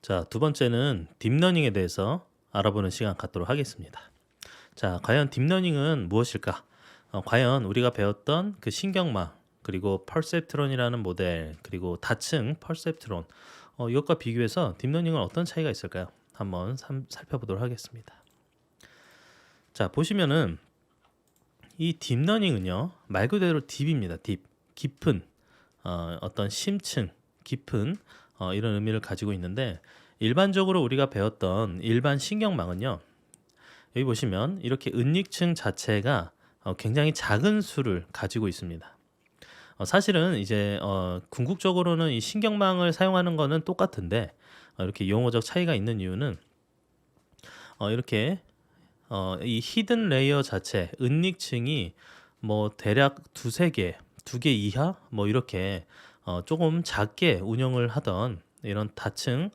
자, 두 번째는 딥러닝에 대해서 알아보는 시간 갖도록 하겠습니다. 자, 과연 딥러닝은 무엇일까? 과연 우리가 배웠던 그 신경망, 그리고 퍼셉트론이라는 모델, 그리고 다층 퍼셉트론, 이것과 비교해서 딥러닝은 어떤 차이가 있을까요? 한번 살펴보도록 하겠습니다. 자, 보시면은 이 딥러닝은요, 말 그대로 딥입니다. 딥, 깊은, 어떤 심층, 깊은 이런 의미를 가지고 있는데, 일반적으로 우리가 배웠던 일반 신경망은요, 여기 보시면 이렇게 은닉층 자체가 굉장히 작은 수를 가지고 있습니다. 사실은 이제 궁극적으로는 이 신경망을 사용하는 거는 똑같은데, 이렇게 용어적 차이가 있는 이유는 이렇게 이 히든 레이어 자체, 은닉층이 뭐 대략 두세 개, 두 개 이하 뭐 이렇게 조금 작게 운영을 하던 이런 다층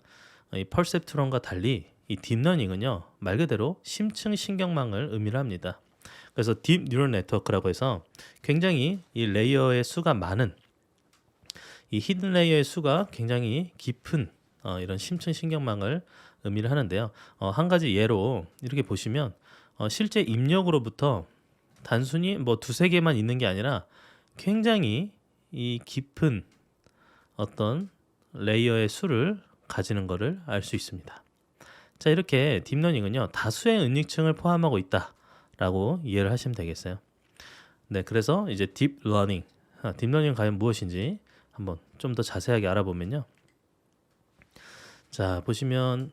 이 퍼셉트론과 달리 이 딥러닝은요, 말 그대로 심층 신경망을 의미를 합니다. 그래서 딥 뉴럴 네트워크라고 해서 굉장히 이 레이어의 수가 많은, 이 히든 레이어의 수가 굉장히 깊은 이런 심층 신경망을 의미를 하는데요. 한 가지 예로 이렇게 보시면 실제 입력으로부터 단순히 뭐 두세 개만 있는 게 아니라 굉장히 이 깊은 어떤 레이어의 수를 가지는 것을 알 수 있습니다. 자, 이렇게 딥러닝은요, 다수의 은닉층을 포함하고 있다라고 이해를 하시면 되겠어요. 네, 그래서 이제 딥러닝, 딥러닝은 과연 무엇인지 한번 좀 더 자세하게 알아보면요. 자, 보시면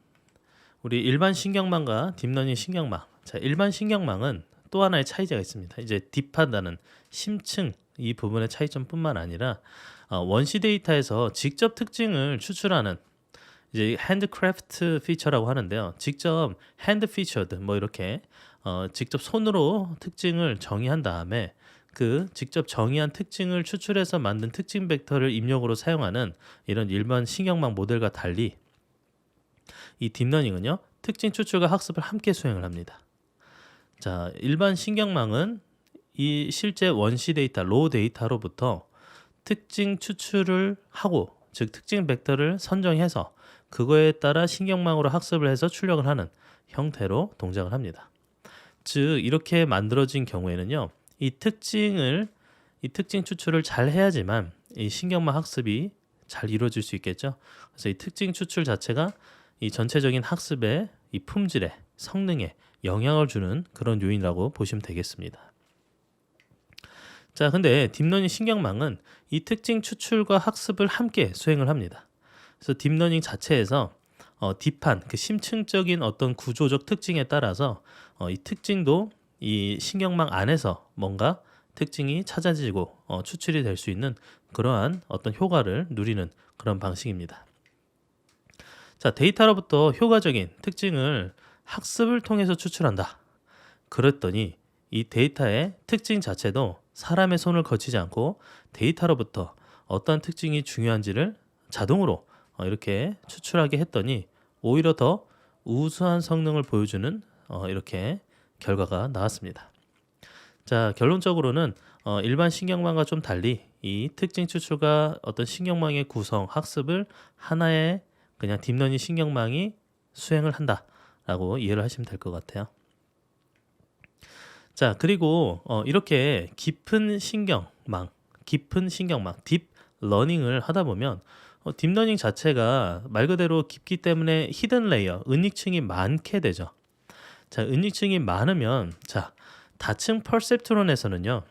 우리 일반 신경망과 딥러닝 신경망. 자, 일반 신경망은 또 하나의 차이가 있습니다. 이제 딥하다는 심층 이 부분의 차이점뿐만 아니라 원시 데이터에서 직접 특징을 추출하는 이제 핸드크래프트 피처라고 하는데요. 직접 핸드 피처드 뭐 이렇게 직접 손으로 특징을 정의한 다음에 그 직접 정의한 특징을 추출해서 만든 특징 벡터를 입력으로 사용하는 이런 일반 신경망 모델과 달리 이 딥러닝은요, 특징 추출과 학습을 함께 수행을 합니다. 자, 일반 신경망은 이 실제 원시 데이터, 로 데이터로부터 특징 추출을 하고, 즉 특징 벡터를 선정해서 그거에 따라 신경망으로 학습을 해서 출력을 하는 형태로 동작을 합니다. 즉 이렇게 만들어진 경우에는요, 이 특징 추출을 잘 해야지만 이 신경망 학습이 잘 이루어질 수 있겠죠. 그래서 이 특징 추출 자체가 이 전체적인 학습의 이 품질에, 성능에 영향을 주는 그런 요인이라고 보시면 되겠습니다. 자, 근데 딥러닝 신경망은 이 특징 추출과 학습을 함께 수행을 합니다. 그래서 딥러닝 자체에서 딥한 그 심층적인 어떤 구조적 특징에 따라서 이 특징도 이 신경망 안에서 뭔가 특징이 찾아지고 추출이 될 수 있는 그러한 어떤 효과를 누리는 그런 방식입니다. 자, 데이터로부터 효과적인 특징을 학습을 통해서 추출한다. 그랬더니 이 데이터의 특징 자체도 사람의 손을 거치지 않고 데이터로부터 어떤 특징이 중요한지를 자동으로 이렇게 추출하게 했더니 오히려 더 우수한 성능을 보여주는 이렇게 결과가 나왔습니다. 자, 결론적으로는 일반 신경망과 좀 달리 이 특징 추출과 어떤 신경망의 구성, 학습을 하나의 그냥 딥러닝 신경망이 수행을 한다라고 이해를 하시면 될 것 같아요. 자, 그리고 이렇게 깊은 신경망, 딥러닝을 하다 보면 딥러닝 자체가 말 그대로 깊기 때문에 히든 레이어, 은닉층이 많게 되죠. 자, 은닉층이 많으면, 자, 다층 퍼셉트론에서는요,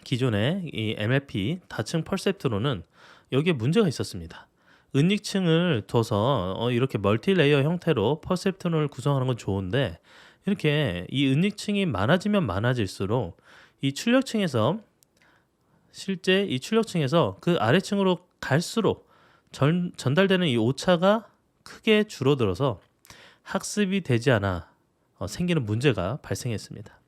기존의 이 MLP 다층 퍼셉트론은 여기에 문제가 있었습니다. 은닉층을 둬서 이렇게 멀티 레이어 형태로 퍼셉트론을 구성하는 건 좋은데, 이렇게 이 은닉층이 많아지면 많아질수록 이 출력층에서 실제 이 출력층에서 그 아래층으로 갈수록 전달되는 이 오차가 크게 줄어들어서 학습이 되지 않아 생기는 문제가 발생했습니다.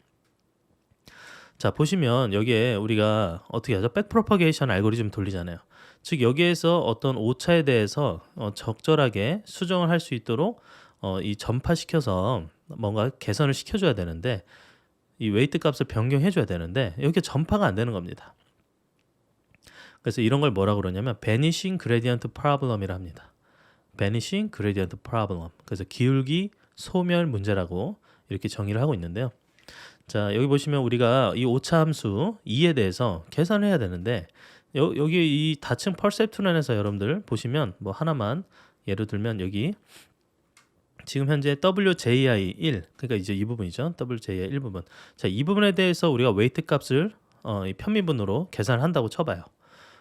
자, 보시면 여기에 우리가 어떻게 하죠? 백프로퍼게이션 알고리즘 돌리잖아요. 즉 여기에서 어떤 오차에 대해서 적절하게 수정을 할 수 있도록 이 전파시켜서 뭔가 개선을 시켜줘야 되는데, 이 웨이트 값을 변경해줘야 되는데 여기에 전파가 안 되는 겁니다. 그래서 이런 걸 뭐라고 그러냐면 Vanishing Gradient Problem이라 합니다. vanishing gradient problem. 그래서 기울기 소멸 문제라고 이렇게 정의를 하고 있는데요. 자, 여기 보시면 우리가 이 오차 함수 2에 대해서 계산을 해야 되는데 여기 이 다층 퍼셉트론에서 여러분들 보시면 뭐 하나만 예를 들면 여기 지금 현재 WJI 1 그러니까 이제 이 부분이죠. WJI 1 부분. 자, 이 부분에 대해서 우리가 웨이트 값을 이 편미분으로 계산을 한다고 쳐봐요.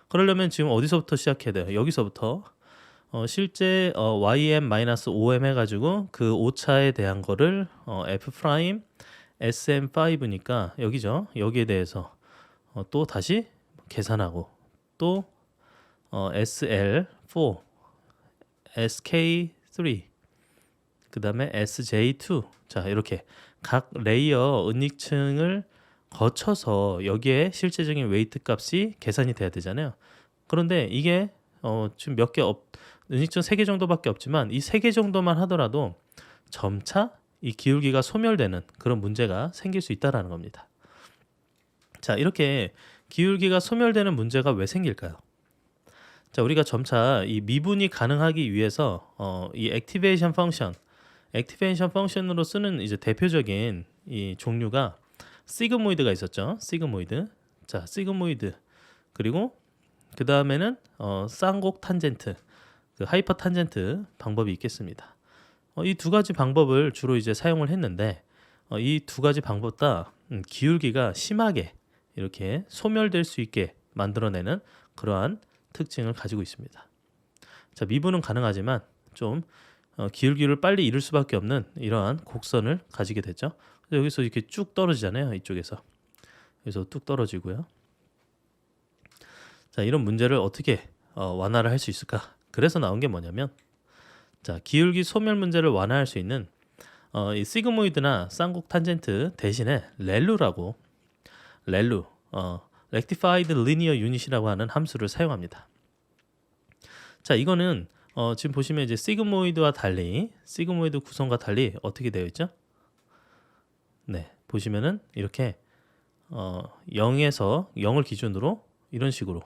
그러려면 지금 어디서부터 시작해야 돼요? 여기서부터 실제 ym-5m 해가지고 그 오차에 대한 거를 f 프라임 sm5니까 여기죠. 여기에 대해서 또 다시 계산하고 또 sl4 sk3 그 다음에 sj2 자 이렇게 각 레이어 은닉층을 거쳐서 여기에 실제적인 웨이트 값이 계산이 돼야 되잖아요. 그런데 이게 지금 몇 개 은닉층 3개 정도밖에 없지만 이 3개 정도만 하더라도 점차 이 기울기가 소멸되는 그런 문제가 생길 수 있다라는 겁니다. 자, 이렇게 기울기가 소멸되는 문제가 왜 생길까요? 자, 우리가 점차 이 미분이 가능하기 위해서 이 액티베이션 펑션으로 쓰는 이제 대표적인 이 종류가 시그모이드가 있었죠. 시그모이드. 자, 시그모이드. 그리고 그 다음에는 쌍곡 탄젠트, 그 하이퍼 탄젠트 방법이 있겠습니다. 이 두 가지 방법을 주로 이제 사용을 했는데 이 두 가지 방법 다 기울기가 심하게 이렇게 소멸될 수 있게 만들어내는 그러한 특징을 가지고 있습니다. 자, 미분은 가능하지만 좀 기울기를 빨리 이룰 수밖에 없는 이러한 곡선을 가지게 됐죠. 여기서 이렇게 쭉 떨어지잖아요. 이쪽에서 여기서 뚝 떨어지고요. 자, 이런 문제를 어떻게 완화를 할 수 있을까? 그래서 나온 게 뭐냐면 자, 기울기 소멸 문제를 완화할 수 있는 이 시그모이드나 쌍곡 탄젠트 대신에 렐루 Rectified Linear Unit이라고 하는 함수를 사용합니다. 자, 이거는 지금 보시면 이제 시그모이드와 달리 시그모이드 구성과 달리 어떻게 되어 있죠? 네, 보시면은 이렇게 0에서 0을 기준으로 이런 식으로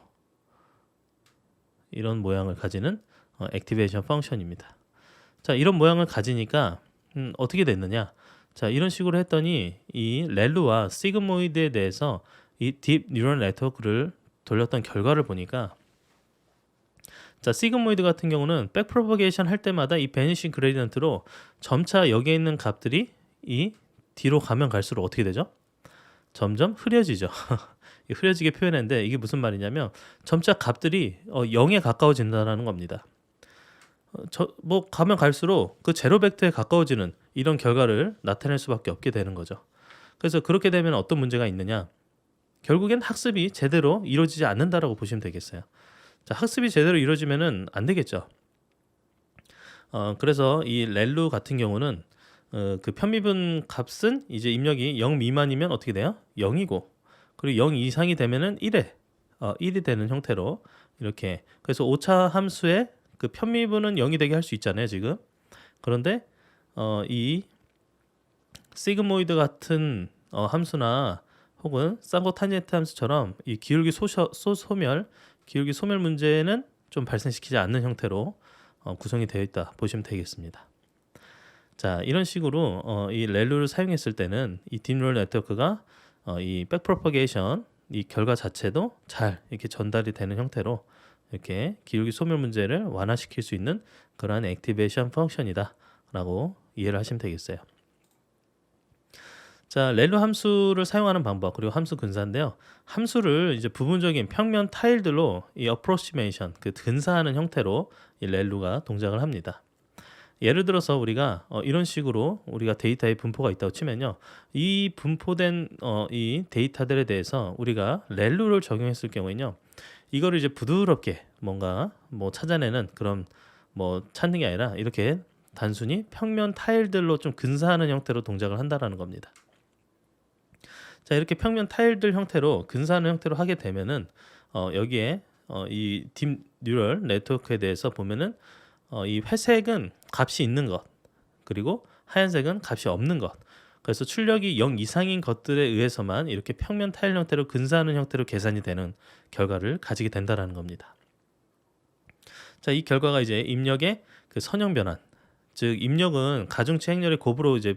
이런 모양을 가지는 액티베이션 펑션입니다. 자, 이런 모양을 가지니까 어떻게 됐느냐? 자, 이런 식으로 했더니 이 렐루와 시그모이드에 대해서 이 딥 뉴럴 네트워크를 돌렸던 결과를 보니까 자, 시그모이드 같은 경우는 백프로퍼게이션 할 때마다 이 베니싱 그레디언트로 점차 여기에 있는 값들이 이 뒤로 가면 갈수록 어떻게 되죠? 점점 흐려지죠. 흐려지게 표현했는데 이게 무슨 말이냐면 점차 값들이 0에 가까워진다는 겁니다. 뭐 가면 갈수록 그 제로 벡터에 가까워지는 이런 결과를 나타낼 수밖에 없게 되는 거죠. 그래서 그렇게 되면 어떤 문제가 있느냐? 결국엔 학습이 제대로 이루어지지 않는다라고 보시면 되겠어요. 자, 학습이 제대로 이루어지면은 안 되겠죠. 그래서 이 렐루 같은 경우는 그 편미분 값은 이제 입력이 0 미만이면 어떻게 돼요? 0이고 그리고 0 이상이 되면은 1이 되는 형태로 이렇게 그래서 오차 함수의 그 편미분은 0이 되게 할 수 있잖아요, 지금. 그런데 이 시그모이드 같은 함수나 혹은 쌍곡 탄젠트 함수처럼 이 기울기 소멸 문제는 좀 발생시키지 않는 형태로 구성이 되어 있다 보시면 되겠습니다. 자, 이런 식으로 이 렐루를 사용했을 때는 이 딥뉴럴 네트워크가 이 백프로퍼게이션 이 결과 자체도 잘 이렇게 전달이 되는 형태로 이렇게 기울기 소멸 문제를 완화시킬 수 있는 그러한 액티베이션 펑션이다라고 이해를 하시면 되겠어요. 자, 렐루 함수를 사용하는 방법 그리고 함수 근사인데요. 함수를 이제 부분적인 평면 타일들로 이 어프로시메이션 그 근사하는 형태로 이 렐루가 동작을 합니다. 예를 들어서 우리가 이런 식으로 우리가 데이터의 분포가 있다고 치면요. 이 분포된 이 데이터들에 대해서 우리가 렐루를 적용했을 경우에는요. 이거를 이제 부드럽게 뭔가 뭐 찾아내는 그런 뭐 찾는 게 아니라 이렇게 단순히 평면 타일들로 좀 근사하는 형태로 동작을 한다라는 겁니다. 자, 이렇게 평면 타일들 형태로 근사하는 형태로 하게 되면은 여기에 이 딥 뉴럴 네트워크에 대해서 보면은 이 회색은 값이 있는 것 그리고 하얀색은 값이 없는 것 그래서 출력이 0 이상인 것들에 의해서만 이렇게 평면 타일 형태로 근사하는 형태로 계산이 되는 결과를 가지게 된다라는 겁니다. 자, 이 결과가 이제 입력의 그 선형 변환, 즉 입력은 가중치 행렬의 곱으로 이제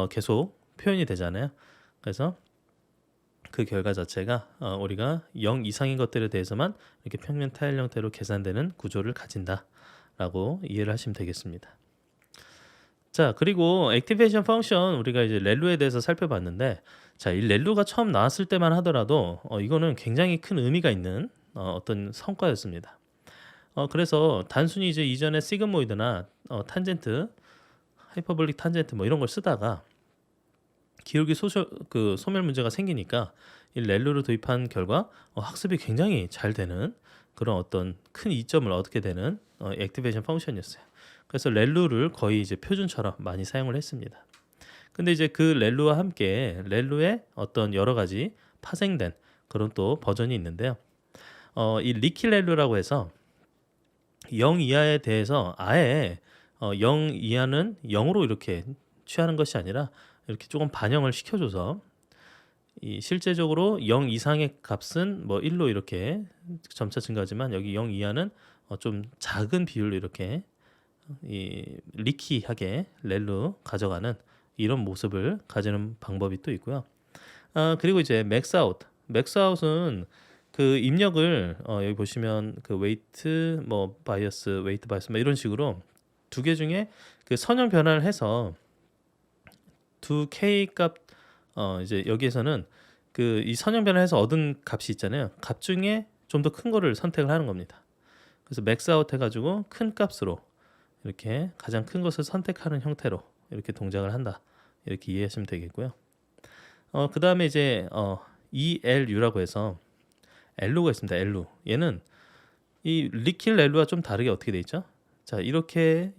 계속 표현이 되잖아요. 그래서 그 결과 자체가 우리가 0 이상인 것들에 대해서만 이렇게 평면 타일 형태로 계산되는 구조를 가진다라고 이해를 하시면 되겠습니다. 자, 그리고 액티베이션 펑션 우리가 이제 렐루에 대해서 살펴봤는데, 자, 이 렐루가 처음 나왔을 때만 하더라도 이거는 굉장히 큰 의미가 있는 어떤 성과였습니다. 그래서 단순히 이제 이전에 시그모이드나 탄젠트, 하이퍼볼릭 탄젠트 뭐 이런 걸 쓰다가 기울기 소멸 문제가 생기니까 이 렐루를 도입한 결과 학습이 굉장히 잘 되는 그런 어떤 큰 이점을 얻게 되는 액티베이션 펑션이었어요. 그래서 렐루를 거의 이제 표준처럼 많이 사용을 했습니다. 근데 이제 그 렐루와 함께 렐루의 어떤 여러 가지 파생된 그런 또 버전이 있는데요. 이 리킬 렐루라고 해서 0 이하에 대해서 아예 0 이하는 0으로 이렇게 취하는 것이 아니라 이렇게 조금 반영을 시켜줘서 이 실제적으로 0 이상의 값은 뭐 1로 이렇게 점차 증가하지만 여기 0 이하는 좀 작은 비율로 이렇게 이 리키하게 렐루 가져가는 이런 모습을 가지는 방법이 또 있고요. 그리고 이제 맥스아웃은 그 입력을 여기 보시면 그 웨이트 뭐 바이어스 웨이트 바이어스 뭐 이런 식으로 두 개 중에 그 선형 변환을 해서 두 K 값 이제 여기에서는 그 이 선형 변환해서 얻은 값이 있잖아요. 값 중에 좀 더 큰 거를 선택을 하는 겁니다. 그래서 맥스아웃 해가지고 큰 값으로 이렇게 가장 큰 것을 선택하는 형태로 이렇게 동작을 한다. 이렇게 이해하시면 되겠고요. 그 다음에 이제 ELU라고 해서 엘루가 있습니다. 엘루. 얘는 이 리킬 엘루와 좀 다르게 어떻게 돼 있죠? 자, 이렇게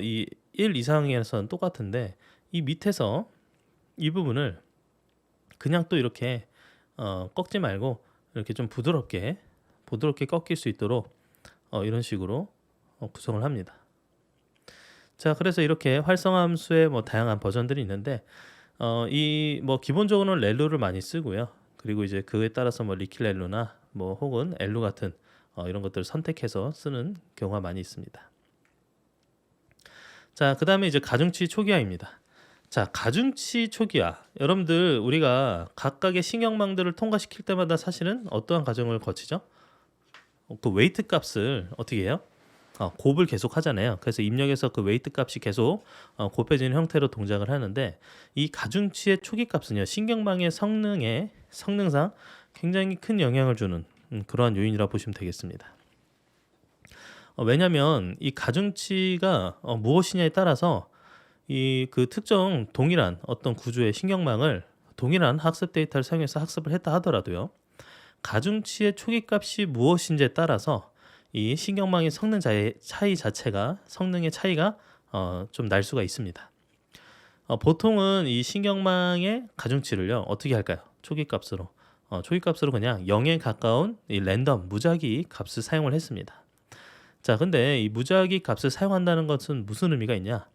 이 1 이상에서는 똑같은데 이 밑에서 이 부분을 그냥 또 이렇게 꺾지 말고 이렇게 좀 부드럽게 꺾일 수 있도록 이런 식으로 구성을 합니다. 자, 그래서 이렇게 활성화 함수의 뭐 다양한 버전들이 있는데 이 뭐 기본적으로는 렐루를 많이 쓰고요. 그리고 이제 그에 따라서 뭐 리킬 렐루나 뭐 혹은 엘루 같은 이런 것들을 선택해서 쓰는 경우가 많이 있습니다. 자, 그 다음에 이제 가중치 초기화입니다. 자, 가중치 초기화. 여러분들 우리가 각각의 신경망들을 통과시킬 때마다 사실은 어떠한 과정을 거치죠? 그 웨이트 값을 어떻게 해요? 곱을 계속 하잖아요. 그래서 입력에서 그 웨이트 값이 계속 곱해지는 형태로 동작을 하는데 이 가중치의 초기 값은요, 신경망의 성능상 굉장히 큰 영향을 주는 그러한 요인이라 보시면 되겠습니다. 왜냐하면 이 가중치가 무엇이냐에 따라서 이 그 특정 동일한 어떤 구조의 신경망을 동일한 학습 데이터를 사용해서 학습을 했다 하더라도요, 가중치의 초기 값이 무엇인지에 따라서 이 신경망의 성능 차이 자체가 성능의 차이가 좀 날 수가 있습니다. 보통은 이 신경망의 가중치를요 어떻게 할까요? 초기 값으로 그냥 0에 가까운 이 랜덤 무작위 값을 사용을 했습니다. 자, 근데 이 무작위 값을 사용한다는 것은 무슨 의미가 있냐?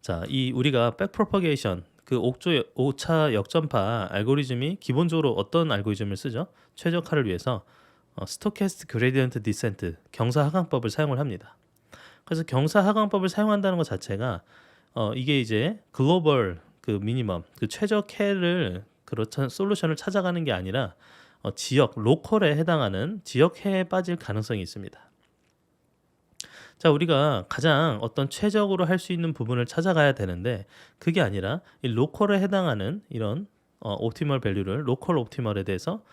자, 이 우리가 백프로퍼게이션 그 오차 역전파 알고리즘이 기본적으로 어떤 알고리즘을 쓰죠? 최적화를 위해서 스토캐스틱 그레디언트 디센트 경사 하강법을 사용을 합니다. 그래서 경사 하강법을 사용한다는 것 자체가 이게 이제 글로벌 그 미니멈 그 최적해를 그렇던 솔루션을 찾아가는 게 아니라 지역 로컬에 해당하는 지역해에 빠질 가능성이 있습니다. 자, 우리가 가장 어떤 최적으로 할 수 있는 부분을 찾아가야 되는데 그게 아니라 이 로컬에 해당하는 이런 옵티멀 밸류를 로컬 옵티멀에 대해서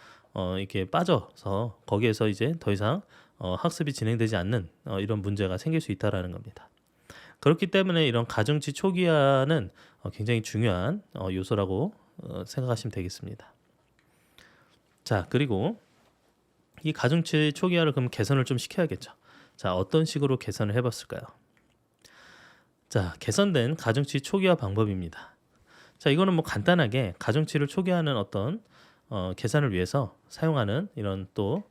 이렇게 빠져서 거기에서 이제 더 이상 학습이 진행되지 않는 이런 문제가 생길 수 있다라는 겁니다. 그렇기 때문에 이런 가중치 초기화는 굉장히 중요한 요소라고 생각하시면 되겠습니다. 자, 그리고 이 가중치 초기화를 그럼 개선을 좀 시켜야겠죠. 자, 어떤 식으로 개선을 해봤을까요? 자, 개선된 가중치 초기화 방법입니다. 자, 이거는 뭐 간단하게 가중치를 초기화하는 어떤 계산을 위해서 사용하는 이런 또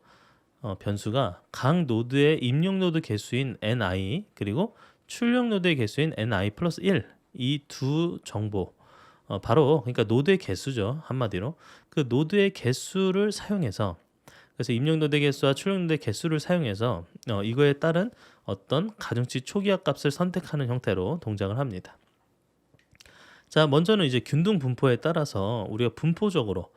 변수가 각 노드의 입력 노드 개수인 ni 그리고 출력 노드의 개수인 ni 플러스 1 이 두 정보 바로 그러니까 노드의 개수죠. 한마디로 그 노드의 개수를 사용해서 그래서 입력노드 개수와 출력노드 개수를 사용해서 이거에 따른 어떤 가중치 초기화 값을 선택하는 형태로 동작을 합니다. 자, 먼저는 이제 균등 분포에 따라서 우리가 분포적으로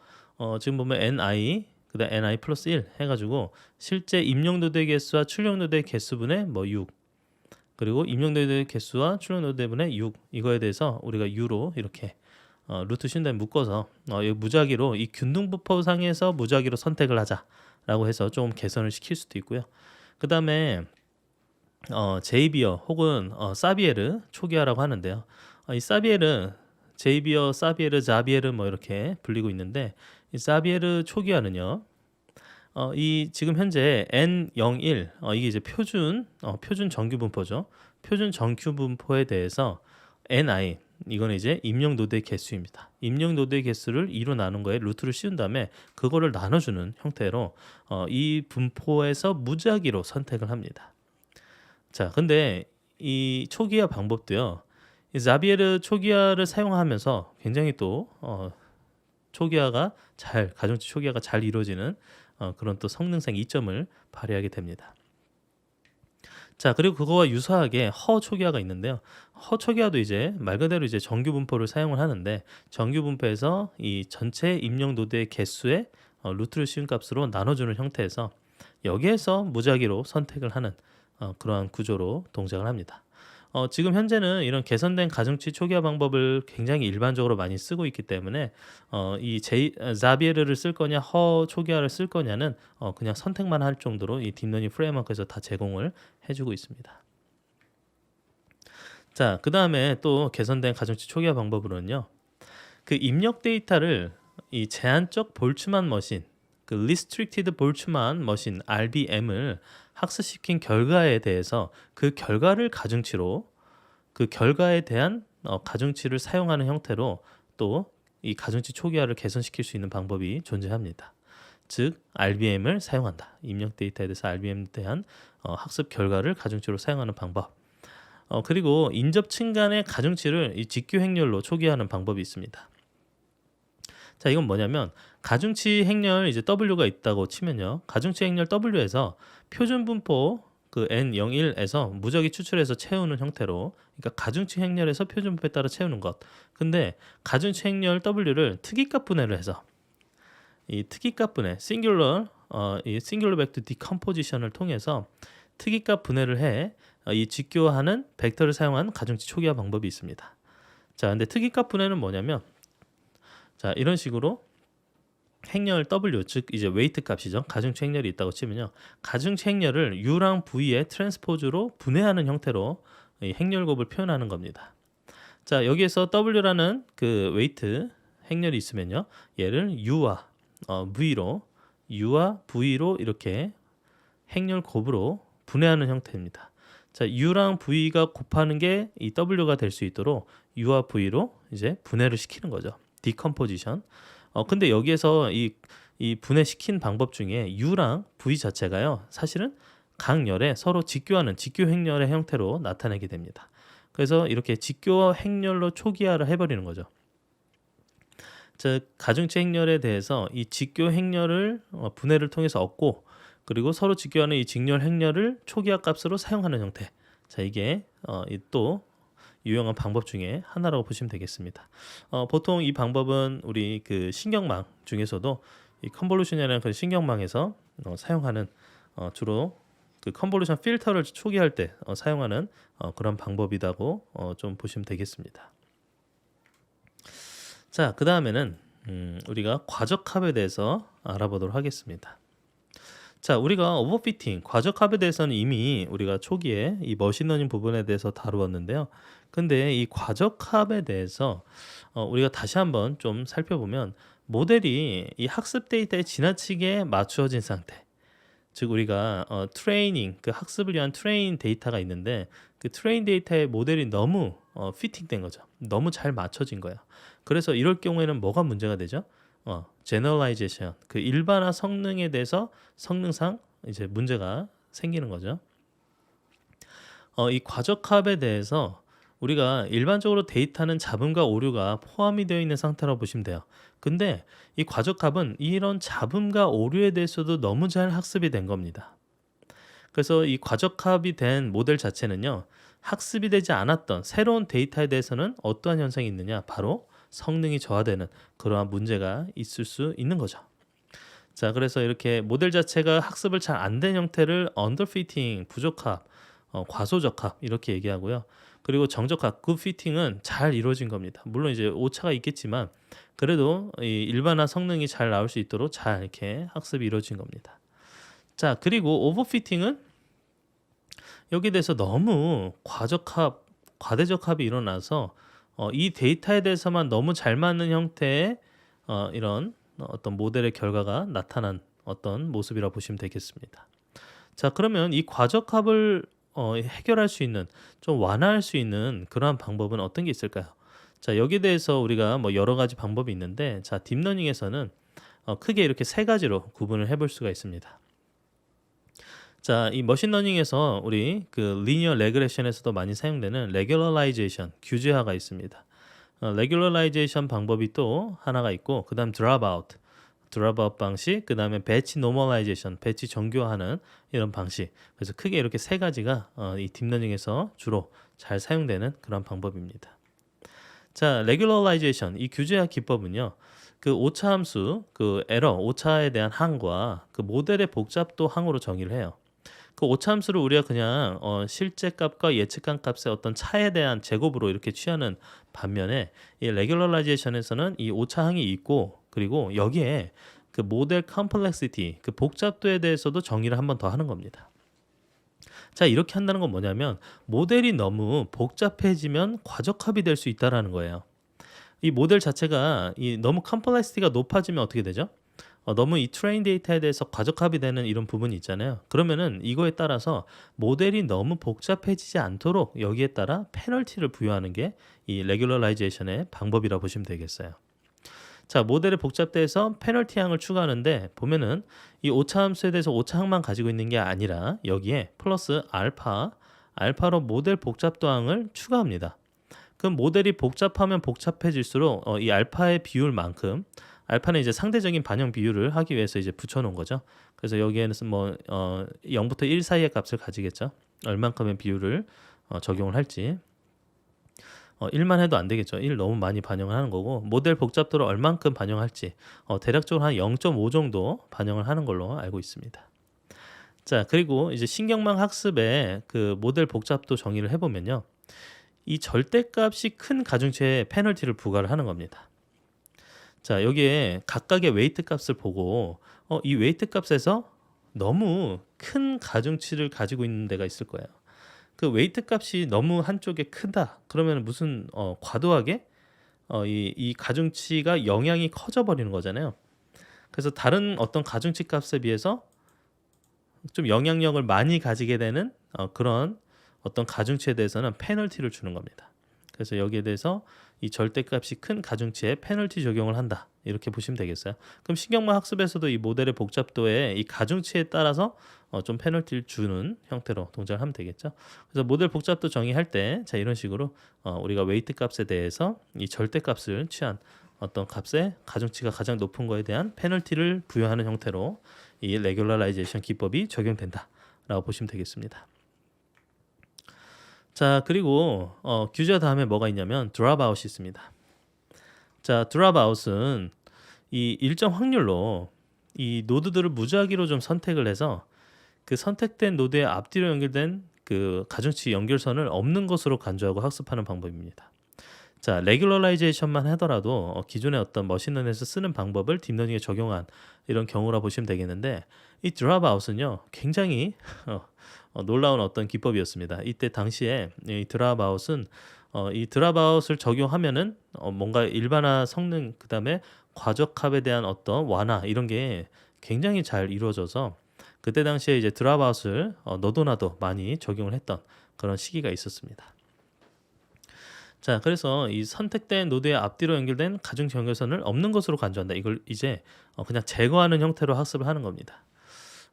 지금 보면 ni 그다음 ni 플러스 1 해가지고 실제 입력노드의 개수와 출력노드의 개수분의 뭐 6, 그리고 입력노드의 개수와 출력노드분의 6, 이거에 대해서 우리가 u로 이렇게 루트 쉰 다음에 묶어서 이 무작위로 이 균등 분포상에서 무작위로 선택을 하자라고 해서 좀 개선을 시킬 수도 있고요. 그 다음에 제이비어 혹은 사비에르 초기화라고 하는데요. 이 사비에르, 제이비어, 사비에르, 자비에르 뭐 이렇게 불리고 있는데, 이 사비에르 초기화는요, 이 지금 현재 N01 이게 이제 표준 정규 분포죠. 표준 정규 분포에 대해서 ni 이건 이제 입력 노드의 개수입니다. 입력 노드의 개수를 2로 나눈 거에 루트를 씌운 다음에 그거를 나눠주는 형태로 이 분포에서 무작위로 선택을 합니다. 자, 근데 이 초기화 방법도요, 이 자비에르 초기화를 사용하면서 굉장히 또 초기화가 가중치 초기화가 잘 이루어지는 그런 또 성능상 이점을 발휘하게 됩니다. 자, 그리고 그거와 유사하게 허 초기화가 있는데요. 허 초기화도 이제 말 그대로 이제 정규 분포를 사용을 하는데, 정규 분포에서 이 전체 입력 노드의 개수의 루트를 씌운 값으로 나눠주는 형태에서 여기에서 무작위로 선택을 하는 그러한 구조로 동작을 합니다. 지금 현재는 이런 개선된 가중치 초기화 방법을 굉장히 일반적으로 많이 쓰고 있기 때문에 이 자비에르를 쓸 거냐 허 초기화를 쓸 거냐는 그냥 선택만 할 정도로 이 딥러닝 프레임워크에서 다 제공을 해주고 있습니다. 자, 그 다음에 또 개선된 가중치 초기화 방법으로는요, 그 입력 데이터를 이 제한적 볼츠만 머신, 그 Restricted 볼츠만 머신 RBM을 학습시킨 결과에 대해서 그 결과를 가중치로, 그 결과에 대한 가중치를 사용하는 형태로 또 이 가중치 초기화를 개선시킬 수 있는 방법이 존재합니다. 즉 RBM을 사용한다. 입력 데이터에 대해서 RBM에 대한 학습 결과를 가중치로 사용하는 방법. 그리고 인접층 간의 가중치를 이 직교 행렬로 초기화하는 방법이 있습니다. 자, 이건 뭐냐면 가중치 행렬 이제 W가 있다고 치면요, 가중치 행렬 W에서 표준 분포 그 N01에서 무작위 추출해서 채우는 형태로, 그러니까 가중치 행렬에서 표준 분포에 따라 채우는 것. 근데 가중치 행렬 W를 특이값 분해를 해서 이 특이값 분해 이 싱귤러 벡터 디컴포지션을 통해서 특이값 분해를 해 이 직교하는 벡터를 사용한 가중치 초기화 방법이 있습니다. 자, 근데 특이값 분해는 뭐냐면, 자, 이런 식으로 행렬 W, 즉 이제 웨이트 값이죠. 가중치 행렬이 있다고 치면요, 가중치 행렬을 U랑 V의 트랜스포즈로 분해하는 형태로 이 행렬 곱을 표현하는 겁니다. 자, 여기에서 W라는 그 웨이트 행렬이 있으면요, 얘를 U와 V로 이렇게 행렬 곱으로 분해하는 형태입니다. 자, U랑 V가 곱하는 게 이 W가 될 수 있도록 U와 V로 이제 분해를 시키는 거죠. 디컴포지션. 근데 여기에서 이 분해시킨 방법 중에 U랑 V 자체가요, 사실은 각 열에 서로 직교하는 직교 행렬의 형태로 나타내게 됩니다. 그래서 이렇게 직교 행렬로 초기화를 해버리는 거죠. 즉 가중치 행렬에 대해서 이 직교 행렬을 분해를 통해서 얻고, 그리고 서로 직교하는 이 직렬 행렬을 초기화 값으로 사용하는 형태. 자, 이게 또 유용한 방법 중에 하나라고 보시면 되겠습니다. 보통 이 방법은 우리 그 신경망 중에서도 이 컨볼루션이라는 그 신경망에서 사용하는 주로 그 컨볼루션 필터를 초기화할 때 사용하는 그런 방법이라고 좀 보시면 되겠습니다. 자, 그 다음에는 우리가 과적합에 대해서 알아보도록 하겠습니다. 자, 우리가 오버피팅, 과적합에 대해서는 이미 우리가 초기에 이 머신러닝 부분에 대해서 다루었는데요. 근데 이 과적합에 대해서 우리가 다시 한번 좀 살펴보면, 모델이 이 학습 데이터에 지나치게 맞추어진 상태, 즉 우리가 트레이닝, 그 학습을 위한 트레인 데이터가 있는데, 그 트레인 데이터의 모델이 너무 피팅된 거죠. 너무 잘 맞춰진 거예요. 그래서 이럴 경우에는 뭐가 문제가 되죠? 제너럴라이제이션, 그 일반화 성능에 대해서 성능상 이제 문제가 생기는 거죠. 이 과적합에 대해서 우리가 일반적으로 데이터는 잡음과 오류가 포함이 되어 있는 상태라고 보시면 돼요. 근데 이 과적합은 이런 잡음과 오류에 대해서도 너무 잘 학습이 된 겁니다. 그래서 이 과적합이 된 모델 자체는요, 학습이 되지 않았던 새로운 데이터에 대해서는 어떠한 현상이 있느냐, 바로 성능이 저하되는 그러한 문제가 있을 수 있는 거죠. 자, 그래서 이렇게 모델 자체가 학습을 잘 안 된 형태를 언더피팅, 부적합, 과소적합 이렇게 얘기하고요. 그리고 정적합, 굿피팅은 잘 이루어진 겁니다. 물론 이제 오차가 있겠지만 그래도 이 일반화 성능이 잘 나올 수 있도록 잘 이렇게 학습이 이루어진 겁니다. 자, 그리고 오버피팅은 여기에 대해서 너무 과적합, 과대적합이 일어나서 이 데이터에 대해서만 너무 잘 맞는 형태의 이런 어떤 모델의 결과가 나타난 어떤 모습이라 보시면 되겠습니다. 자, 그러면 이 과적합을 해결할 수 있는, 좀 완화할 수 있는 그러한 방법은 어떤 게 있을까요? 자, 여기에 대해서 우리가 뭐 여러 가지 방법이 있는데, 자, 딥러닝에서는 크게 이렇게 세 가지로 구분을 해볼 수가 있습니다. 자, 이 머신러닝에서 우리 그 리니어 레그레션에서도 많이 사용되는 레귤러라이제이션, 규제화가 있습니다. 레귤러라이제이션 방법이 또 하나가 있고, 그다음 드랍아웃 방식, 그다음에 배치 노멀라이제이션, 배치 정교화하는 이런 방식. 그래서 크게 이렇게 세 가지가 이 딥러닝에서 주로 잘 사용되는 그런 방법입니다. 자, 레귤러라이제이션, 이 규제화 기법은요, 그 오차 함수, 그 에러, 오차에 대한 항과 그 모델의 복잡도 항으로 정의를 해요. 그 오차 함수를 우리가 그냥 실제 값과 예측한 값의 어떤 차에 대한 제곱으로 이렇게 취하는 반면에, 이 레귤러라이제이션에서는 이 오차 항이 있고, 그리고 여기에 그 모델 컴플렉시티, 그 복잡도에 대해서도 정의를 한 번 더 하는 겁니다. 자, 이렇게 한다는 건 뭐냐면 모델이 너무 복잡해지면 과적합이 될 수 있다라는 거예요. 이 모델 자체가 너무 컴플렉시티가 높아지면 어떻게 되죠? 너무 이 트레인 데이터에 대해서 과적합이 되는 이런 부분이 있잖아요. 그러면은 이거에 따라서 모델이 너무 복잡해지지 않도록 여기에 따라 페널티를 부여하는 게 이 레귤러라이제이션의 방법이라고 보시면 되겠어요. 자, 모델의 복잡도에서 페널티 항을 추가하는데, 보면은 이 오차 함수에 대해서 오차 항만 가지고 있는 게 아니라 여기에 플러스 알파로 모델 복잡도 항을 추가합니다. 그럼 모델이 복잡하면 복잡해질수록 이 알파의 비율만큼, 알파는 이제 상대적인 반영 비율을 하기 위해서 이제 붙여놓은 거죠. 그래서 여기에는 뭐 0부터 1 사이의 값을 가지겠죠. 얼만큼의 비율을 적용을 할지. 1만 해도 안 되겠죠. 1 너무 많이 반영을 하는 거고, 모델 복잡도를 얼만큼 반영할지 대략적으로 한 0.5 정도 반영을 하는 걸로 알고 있습니다. 자, 그리고 이제 신경망 학습의 그 모델 복잡도 정의를 해보면요, 이 절대값이 큰 가중치에 페널티를 부과를 하는 겁니다. 자, 여기에 각각의 웨이트 값을 보고 이 웨이트 값에서 너무 큰 가중치를 가지고 있는 데가 있을 거예요. 그 웨이트 값이 너무 한쪽에 크다 그러면 무슨 과도하게 이 가중치가 영향이 커져 버리는 거잖아요. 그래서 다른 어떤 가중치 값에 비해서 좀 영향력을 많이 가지게 되는 그런 어떤 가중치에 대해서는 페널티를 주는 겁니다. 그래서 여기에 대해서 이 절대값이 큰 가중치에 페널티 적용을 한다, 이렇게 보시면 되겠어요. 그럼 신경망 학습에서도 이 모델의 복잡도에 이 가중치에 따라서 좀 페널티를 주는 형태로 동작을 하면 되겠죠. 그래서 모델 복잡도 정의할 때, 자, 이런 식으로 우리가 웨이트 값에 대해서 이 절대값을 취한 어떤 값의 가중치가 가장 높은 거에 대한 페널티를 부여하는 형태로 이 레귤러라이제이션 기법이 적용된다라고 보시면 되겠습니다. 자, 그리고 규제화 다음에 뭐가 있냐면 드랍아웃이 있습니다. 자, 드랍아웃은 이 일정 확률로 이 노드들을 무작위로 좀 선택을 해서 그 선택된 노드의 앞뒤로 연결된 그 가중치 연결선을 없는 것으로 간주하고 학습하는 방법입니다. 자, 레귤러라이제이션만 하더라도 기존의 어떤 머신러닝에서 쓰는 방법을 딥러닝에 적용한 이런 경우라 보시면 되겠는데, 이 드랍아웃은요 굉장히 놀라운 어떤 기법이었습니다. 이때 당시에 이 드랍아웃은 이 드랍아웃을 적용하면은 뭔가 일반화 성능, 그다음에 과적합에 대한 어떤 완화, 이런 게 굉장히 잘 이루어져서 그때 당시에 이제 드랍아웃을 너도 나도 많이 적용을 했던 그런 시기가 있었습니다. 자, 그래서 이 선택된 노드의 앞뒤로 연결된 가중치 연결선을 없는 것으로 간주한다. 이걸 이제 그냥 제거하는 형태로 학습을 하는 겁니다.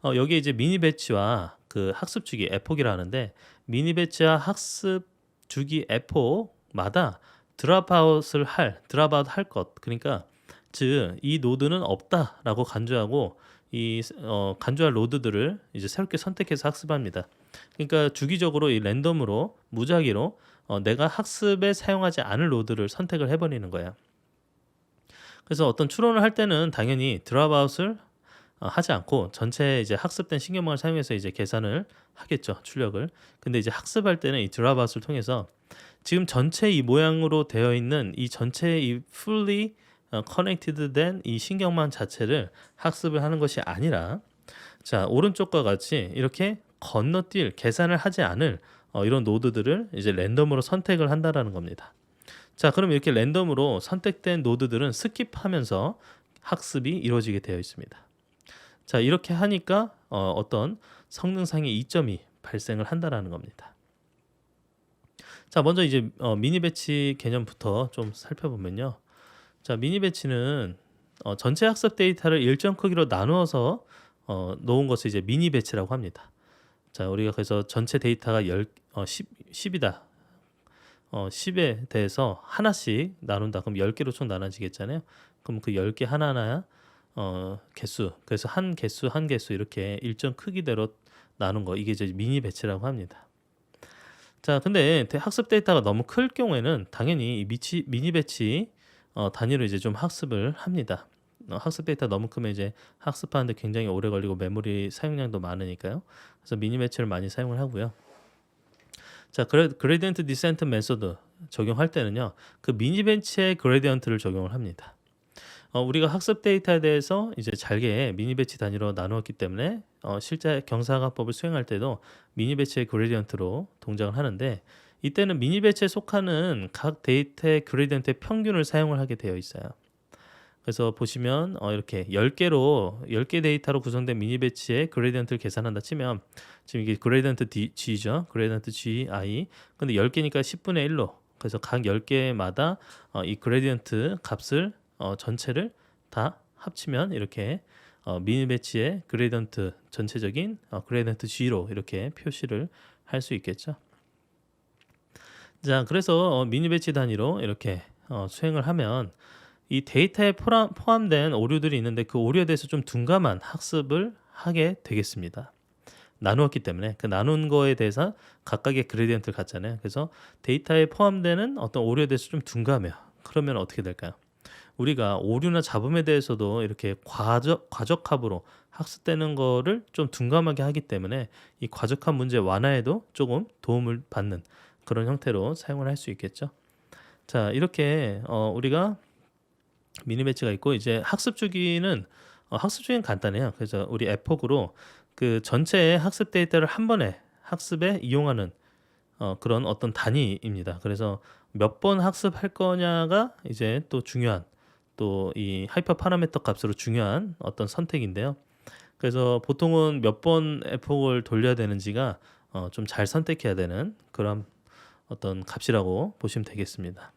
여기에 이제 미니 배치와 그 학습 주기 에폭이라 하는데, 미니 배치와 학습 주기 에포마다 드랍아웃 할 것. 그러니까 즉 이 노드는 없다라고 간주하고 간주할 노드들을 이제 새롭게 선택해서 학습합니다. 그러니까 주기적으로 이 랜덤으로 무작위로 내가 학습에 사용하지 않을 노드를 선택을 해버리는 거야. 그래서 어떤 추론을 할 때는 당연히 드랍아웃을 하지 않고 전체 이제 학습된 신경망을 사용해서 이제 계산을 하겠죠, 출력을. 근데 이제 학습할 때는 이 드랍아웃을 통해서 지금 전체 이 모양으로 되어 있는 이 전체 이 fully connected 된 이 신경망 자체를 학습을 하는 것이 아니라, 자, 오른쪽과 같이 이렇게 건너뛸 계산을 하지 않을 이런 노드들을 이제 랜덤으로 선택을 한다라는 겁니다. 자, 그럼 이렇게 랜덤으로 선택된 노드들은 스킵하면서 학습이 이루어지게 되어 있습니다. 자, 이렇게 하니까 어떤 성능상의 이점이 발생을 한다라는 겁니다. 자, 먼저 이제 미니 배치 개념부터 좀 살펴보면요. 자, 미니 배치는 전체 학습 데이터를 일정 크기로 나누어서 놓은 것을 이제 미니 배치라고 합니다. 자, 우리가 그래서 전체 데이터가 10이다. 10에 대해서 하나씩 나눈다. 그럼 10개로 총 나눠지겠잖아요. 그럼 그 10개 하나하나 개수. 그래서 한 개수 이렇게 일정 크기대로 나눈 거. 이게 이제 미니 배치라고 합니다. 자, 근데 학습 데이터가 너무 클 경우에는 당연히 미니 배치 단위로 이제 좀 학습을 합니다. 학습 데이터 너무 크면 이제 학습하는데 굉장히 오래 걸리고 메모리 사용량도 많으니까요. 그래서 미니 배치를 많이 사용을 하고요. 자, 그레디언트 디센트 메소드 적용할 때는요, 그 미니 배치의 그레디언트를 적용을 합니다. 우리가 학습 데이터에 대해서 이제 잘게 미니 배치 단위로 나누었기 때문에 실제 경사각법을 수행할 때도 미니 배치의 그레디언트로 동작을 하는데, 이때는 미니 배치에 속하는 각 데이터의 그레디언트의 평균을 사용을 하게 되어 있어요. 그래서 보시면 이렇게 10개 데이터로 구성된 미니 배치의 그레디언트를 계산한다 치면, 지금 이게 그레디언트 G죠. 그레디언트 GI. 근데 10개니까 10분의 1로, 그래서 각 10개마다 이 그레디언트 값을 전체를 다 합치면 이렇게 미니 배치의 그레디언트 전체적인 그레디언트 G로 이렇게 표시를 할 수 있겠죠. 자, 그래서 미니 배치 단위로 이렇게 수행을 하면 이 데이터에 포함된 오류들이 있는데 그 오류에 대해서 좀 둔감한 학습을 하게 되겠습니다. 나누었기 때문에 그 나눈 거에 대해서 각각의 그레디언트를 갖잖아요. 그래서 데이터에 포함되는 어떤 오류에 대해서 좀 둔감해요. 그러면 어떻게 될까요? 우리가 오류나 잡음에 대해서도 이렇게 과적합으로 학습되는 거를 좀 둔감하게 하기 때문에 이 과적합 문제 완화에도 조금 도움을 받는 그런 형태로 사용을 할 수 있겠죠. 자, 이렇게 우리가 미니 배치가 있고, 이제 학습 주기는 간단해요. 그래서 우리 에폭으로 그 전체의 학습 데이터를 한 번에 학습에 이용하는 그런 어떤 단위입니다. 그래서 몇 번 학습할 거냐가 이제 또 중요한, 또 이 하이퍼 파라미터 값으로 중요한 어떤 선택인데요. 그래서 보통은 몇 번 에폭을 돌려야 되는지가 좀 잘 선택해야 되는 그런 어떤 값이라고 보시면 되겠습니다.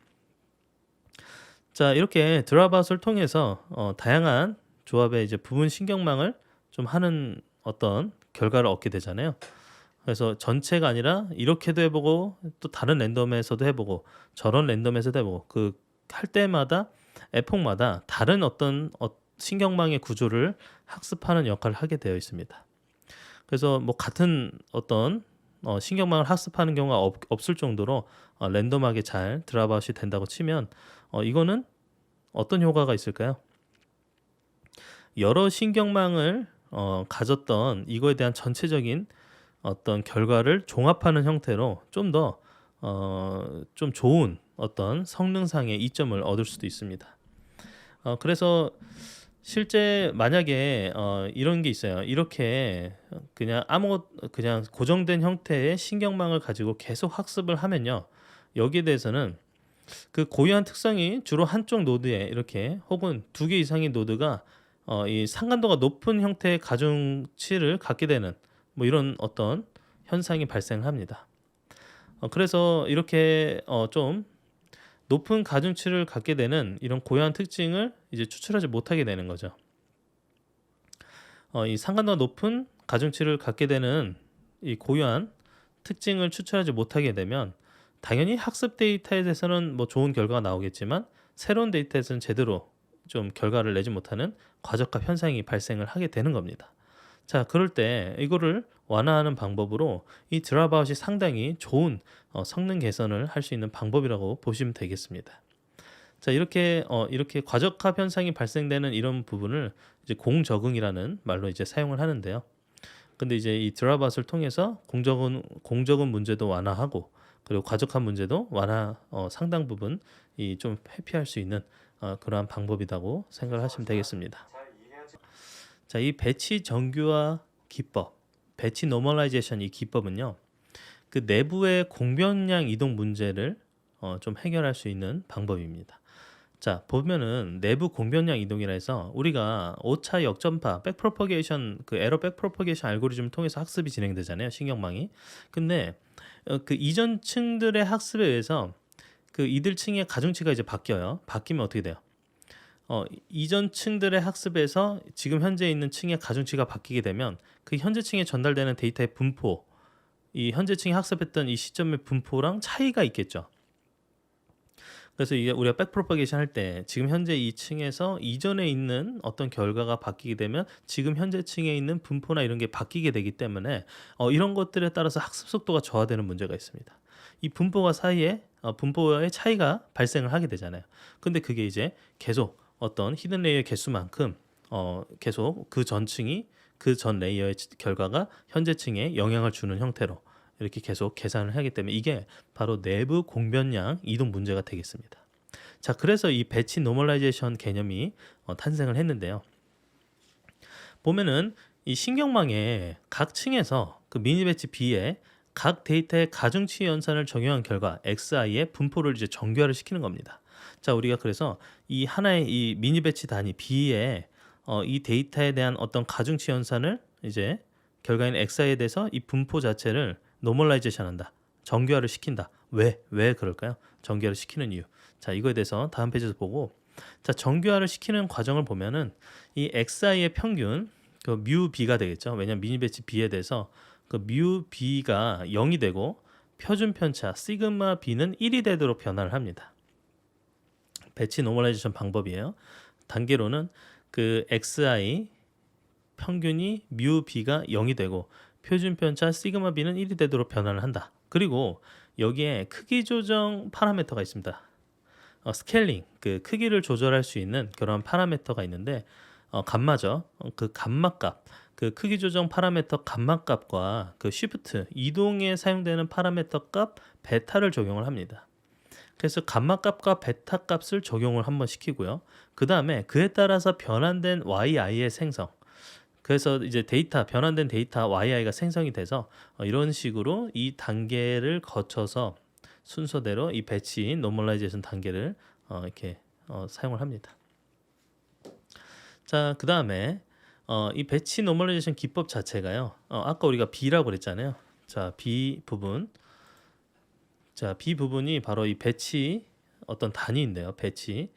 자, 이렇게 드랍아웃을 통해서 다양한 조합의 이제 부분 신경망을 좀 하는 어떤 결과를 얻게 되잖아요. 그래서 전체가 아니라 이렇게도 해보고 또 다른 랜덤에서도 해보고 저런 랜덤에서도 해보고 그 할 때마다 에폭마다 다른 어떤 신경망의 구조를 학습하는 역할을 하게 되어 있습니다. 그래서 뭐 같은 어떤 신경망을 학습하는 경우가 없을 정도로 랜덤하게 잘 드랍아웃이 된다고 치면 이거는 어떤 효과가 있을까요? 여러 신경망을 가졌던 이거에 대한 전체적인 어떤 결과를 종합하는 형태로 좀 더 좀 좋은 어떤 성능상의 이점을 얻을 수도 있습니다. 그래서 실제 만약에 이런 게 있어요. 이렇게 그냥 그냥 고정된 형태의 신경망을 가지고 계속 학습을 하면요, 여기에 대해서는 그 고유한 특성이 주로 한쪽 노드에 이렇게 혹은 2개 이상의 노드가 이 상관도가 높은 형태의 가중치를 갖게 되는 뭐 이런 어떤 현상이 발생합니다. 그래서 이렇게 좀 높은 가중치를 갖게 되는 이런 고유한 특징을 이제 추출하지 못하게 되는 거죠. 이 상관도가 높은 가중치를 갖게 되는 이 고유한 특징을 추출하지 못하게 되면 당연히 학습 데이터에 대해서는 뭐 좋은 결과가 나오겠지만 새로운 데이터에서는 제대로 좀 결과를 내지 못하는 과적합 현상이 발생을 하게 되는 겁니다. 자, 그럴 때 이거를 완화하는 방법으로 이 드랍아웃이 상당히 좋은 성능 개선을 할 수 있는 방법이라고 보시면 되겠습니다. 자, 이렇게 과적합 현상이 발생되는 이런 부분을 이제 공적응이라는 말로 이제 사용을 하는데요. 근데 이제 이 드랍아웃을 통해서 공적응 문제도 완화하고 그리고 과적합 문제도 상당 부분 이 좀 회피할 수 있는 그러한 방법이라고 생각을 하시면 되겠습니다. 자, 이 배치 정규화 기법, 배치 노멀라이제이션 이 기법은요. 그 내부의 공변량 이동 문제를 좀 해결할 수 있는 방법입니다. 자, 보면은 내부 공변량 이동이라 해서 우리가 오차 역전파, 백프로퍼게이션 그 에러 백프로퍼게이션 알고리즘을 통해서 학습이 진행되잖아요. 신경망이. 근데 그 이전 층들의 학습에 의해서 그 이들 층의 가중치가 이제 바뀌어요. 바뀌면 어떻게 돼요? 이전 층들의 학습에서 지금 현재 있는 층의 가중치가 바뀌게 되면 그 현재 층에 전달되는 데이터의 분포, 이 현재 층이 학습했던 이 시점의 분포랑 차이가 있겠죠. 그래서 이게 우리가 백프로퍼게이션 할 때 지금 현재 이 층에서 이전에 있는 어떤 결과가 바뀌게 되면 지금 현재 층에 있는 분포나 이런 게 바뀌게 되기 때문에 이런 것들에 따라서 학습 속도가 저하되는 문제가 있습니다. 이 분포가 사이에 분포의 차이가 발생을 하게 되잖아요. 근데 그게 이제 계속 어떤 히든 레이어의 개수만큼 계속 그 전 층이 그 전 레이어의 결과가 현재 층에 영향을 주는 형태로 이렇게 계속 계산을 하기 때문에 이게 바로 내부 공변량 이동 문제가 되겠습니다. 자, 그래서 이 배치 노멀라이제이션 개념이 탄생을 했는데요. 보면은 이 신경망의 각 층에서 그 미니 배치 B에 각 데이터의 가중치 연산을 적용한 결과 XI의 분포를 이제 정교화를 시키는 겁니다. 자, 우리가 그래서 이 하나의 이 미니 배치 단위 B에 이 데이터에 대한 어떤 가중치 연산을 이제 결과인 XI에 대해서 이 분포 자체를 노멀라이제이션 한다. 정교화를 시킨다. 왜 그럴까요? 정교화를 시키는 이유. 자, 이거에 대해서 다음 페이지에서 보고, 자, 정교화를 시키는 과정을 보면은 이 XI의 평균 그 뮤 B가 되겠죠. 왜냐면 미니 배치 B에 대해서 그 뮤 B가 0이 되고 표준 편차 시그마 B는 1이 되도록 변화를 합니다. 배치 노멀라이제이션 방법이에요. 단계로는 그 XI 평균이 뮤 B가 0이 되고 표준 편차 시그마 B는 1이 되도록 변화를 한다. 그리고 여기에 크기 조정 파라미터가 있습니다. 스케일링, 그 크기를 조절할 수 있는 그런 파라미터가 있는데 감마죠. 그 감마값, 그 크기 조정 파라미터 감마값과 그 쉬프트 이동에 사용되는 파라미터 값 베타를 적용을 합니다. 그래서 감마값과 베타 값을 적용을 한번 시키고요. 그 다음에 그에 따라서 변환된 yi의 생성. 그래서 이제 변환된 데이터 yi가 생성이 돼서 이런 식으로 이 단계를 거쳐서 순서대로 이 배치 노멀라이제이션 단계를 이렇게 사용을 합니다. 자, 그 다음에 이 배치 노멀라이제이션 기법 자체가요. 아까 우리가 B라고 그랬잖아요. 자, B 부분. 자, B 부분이 바로 이 배치 어떤 단위인데요. 배치.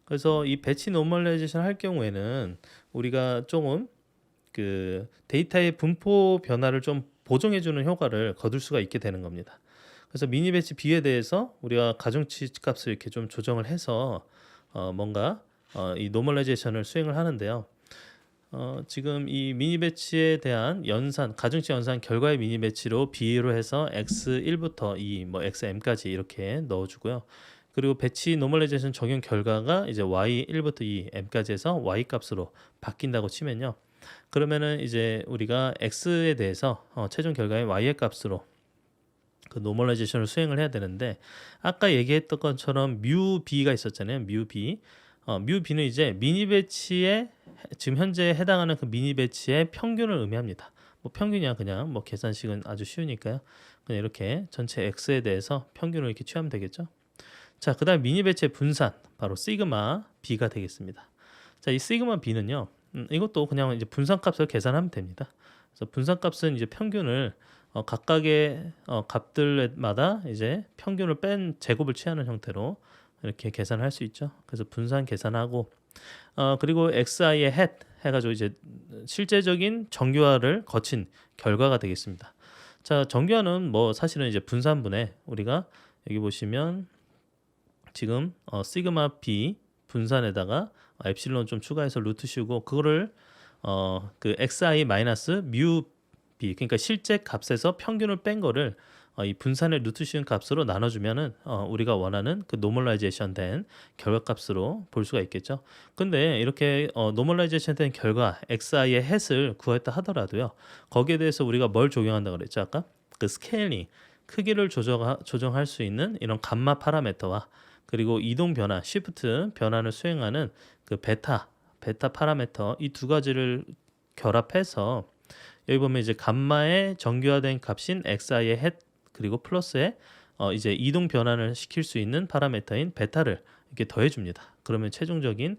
그래서 이 배치 노멀라이제이션 할 경우에는 우리가 조금 그 데이터의 분포 변화를 좀 보정해주는 효과를 거둘 수가 있게 되는 겁니다. 그래서 미니 배치 B에 대해서 우리가 가중치 값을 이렇게 좀 조정을 해서 뭔가 이 노멀라이제이션을 수행을 하는데요. 지금 이 미니 배치에 대한 가중치 연산 결과의 미니 배치로 B로 해서 X1부터 2, 뭐 XM까지 이렇게 넣어주고요. 그리고 배치 노멀라이제이션 적용 결과가 이제 Y1부터 2, M까지 해서 Y 값으로 바뀐다고 치면요. 그러면은 이제 우리가 X에 대해서 최종 결과의 Y의 값으로 그 노멀라이제이션을 수행을 해야 되는데 아까 얘기했던 것처럼 뮤 B가 있었잖아요. 뮤 B. 뮤 B는 이제 미니 배치에 지금 현재 해당하는 그 미니 배치의 평균을 의미합니다. 뭐 평균이야 그냥 뭐 계산식은 아주 쉬우니까요. 그냥 이렇게 전체 X에 대해서 평균을 이렇게 취하면 되겠죠. 자, 그다음 미니 배치의 분산 바로 시그마 B가 되겠습니다. 자, 이 시그마 B는요. 이것도 그냥 이제 분산값을 계산하면 됩니다. 그래서 분산값은 이제 평균을 각각의 값들마다 이제 평균을 뺀 제곱을 취하는 형태로 이렇게 계산할 수 있죠. 그래서 분산 계산하고 그리고 XI의 해가지고 이제 실제적인 정교화를 거친 결과가 되겠습니다. 자, 정교화는 뭐 사실은 이제 분산분해 우리가 여기 보시면 지금 시그마 b 분산에다가 엡실론 좀 추가해서 루트 씌우고 그거를 그 xi 마이너스 뮤 b 그러니까 실제 값에서 평균을 뺀 거를 이 분산의 루트 씌운 값으로 나눠주면은 우리가 원하는 그 노멀라이제이션 된 결과값으로 볼 수가 있겠죠. 근데 이렇게 노멀라이제이션 된 결과 xi의 햇을 구했다 하더라도요. 거기에 대해서 우리가 뭘 적용한다 그랬죠 아까? 그 스케일링 크기를 조정할 수 있는 이런 감마 파라미터와 그리고 이동 변화 시프트 변환을 수행하는 그 베타 파라미터 이 두 가지를 결합해서 여기 보면 이제 감마의 정규화된 값인 xi의 햇 그리고 플러스에 이제 이동 변환을 시킬 수 있는 파라미터인 베타를 이렇게 더해 줍니다. 그러면 최종적인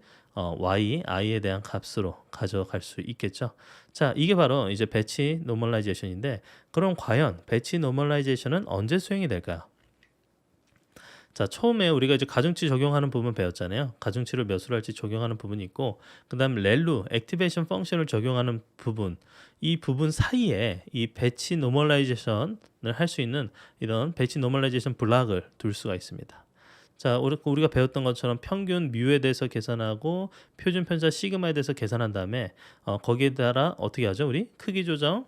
i에 대한 값으로 가져갈 수 있겠죠. 자, 이게 바로 이제 배치 노멀라이제이션인데 그럼 과연 배치 노멀라이제이션은 언제 수행이 될까요? 자, 처음에 우리가 이제 가중치 적용하는 부분 배웠잖아요. 가중치를 몇으로 할지 적용하는 부분이 있고, 그다음 렐루 액티베이션 펑션을 적용하는 부분, 이 부분 사이에 이 배치 노멀라이제이션을 할 수 있는 이런 배치 노멀라이제이션 블락을 둘 수가 있습니다. 자, 우리가 배웠던 것처럼 평균 뮤에 대해서 계산하고 표준 편차 시그마에 대해서 계산한 다음에 거기에 따라 어떻게 하죠? 우리 크기 조정,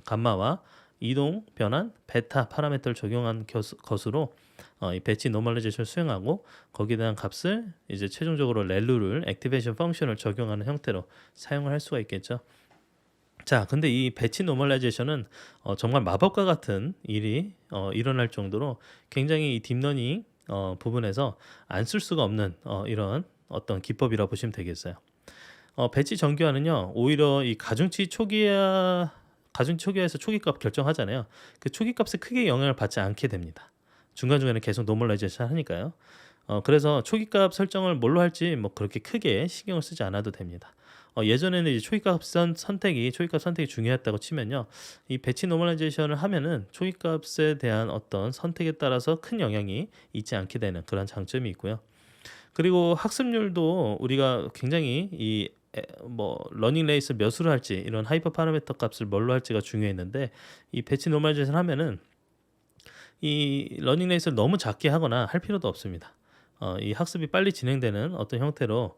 감마와 이동 변환, 베타 파라미터를 적용한 것으로 이 배치 노멀라이제이션을 수행하고 거기에 대한 값을 이제 최종적으로 렐루를 액티베이션 펑션을 적용하는 형태로 사용을 할 수가 있겠죠. 자, 근데 이 배치 노멀라이제이션은 정말 마법과 같은 일이 일어날 정도로 굉장히 이 딥러닝 부분에서 안 쓸 수가 없는 이런 어떤 기법이라 보시면 되겠어요. 배치 정규화는요 오히려 이 가중치 초기화에서 초기값 결정하잖아요. 그 초기값에 크게 영향을 받지 않게 됩니다. 중간중간에 계속 노멀라이제이션 하니까요. 그래서 초기값 설정을 뭘로 할지 뭐 그렇게 크게 신경을 쓰지 않아도 됩니다. 예전에는 이제 초기값 선택이 중요했다고 치면요. 이 배치 노멀라이제이션을 하면은 초기값에 대한 어떤 선택에 따라서 큰 영향이 있지 않게 되는 그런 장점이 있고요. 그리고 학습률도 우리가 굉장히 러닝 레이스 몇으로 할지 이런 하이퍼 파라미터 값을 뭘로 할지가 중요했는데 이 배치 노멀라이제이션 하면은 이 러닝 레이스를 너무 작게 하거나 할 필요도 없습니다. 이 학습이 빨리 진행되는 어떤 형태로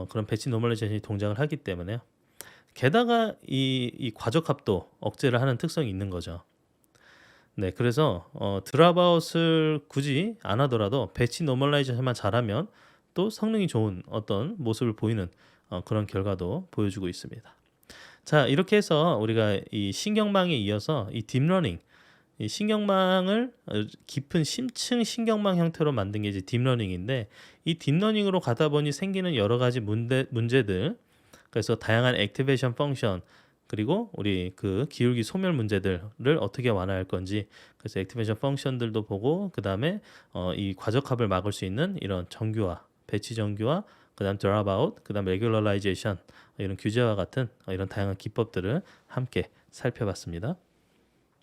그런 배치 노멀라이제이션이 동작을 하기 때문에요. 게다가 이 과적합도 억제를 하는 특성이 있는 거죠. 네, 그래서 드랍아웃을 굳이 안 하더라도 배치 노멀라이제이션만 잘하면 또 성능이 좋은 어떤 모습을 보이는 그런 결과도 보여주고 있습니다. 자, 이렇게 해서 우리가 이 신경망에 이어서 이 딥러닝 이 신경망을 깊은 심층 신경망 형태로 만든 게 이제 딥러닝인데 이 딥러닝으로 가다 보니 생기는 여러 가지 문제들 그래서 다양한 액티베이션 펑션 그리고 우리 그 기울기 소멸 문제들을 어떻게 완화할 건지 그래서 액티베이션 펑션들도 보고 그 다음에 이 과적합을 막을 수 있는 이런 정규화 배치 정규화 그다음 드랍아웃 그다음 레귤러라이제이션 이런 규제와 같은 이런 다양한 기법들을 함께 살펴봤습니다.